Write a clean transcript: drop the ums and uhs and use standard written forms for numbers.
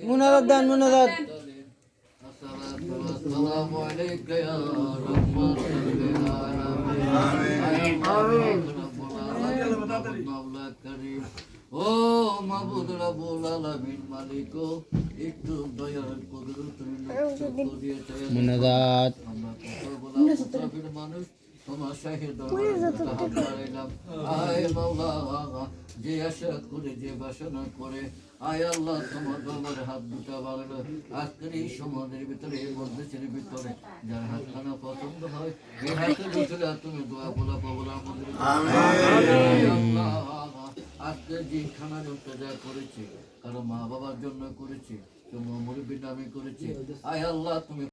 মুনাজাত দেন মুনাজাত السلام عليك يا رحمة العالمين ও মাবুদ রব্বুল আলামিন মালিক একটু দয়ার কুদরত মুনাজাত আমরা কত বড় মানুষ তোমার শাহিদ আয় মাওলা যে আশা করে যে বাসনা করে আয় আল্লাহ তোমার দরবারে হাত দুটা বাড়ালো আজকের এই সমাজের ভিতরে এই মধ্যের ভিতরে যার হাতখানা পছন্দ হয় এই হাতের ভিতরে তুমি দোয়া বলা পাবলা আমাদের আজকে যে খানার ইন্তজার করেছি কারো মা বাবার জন্য করেছি তোমার মুরব্বীর নামে করেছি আয় আল্লাহ তুমি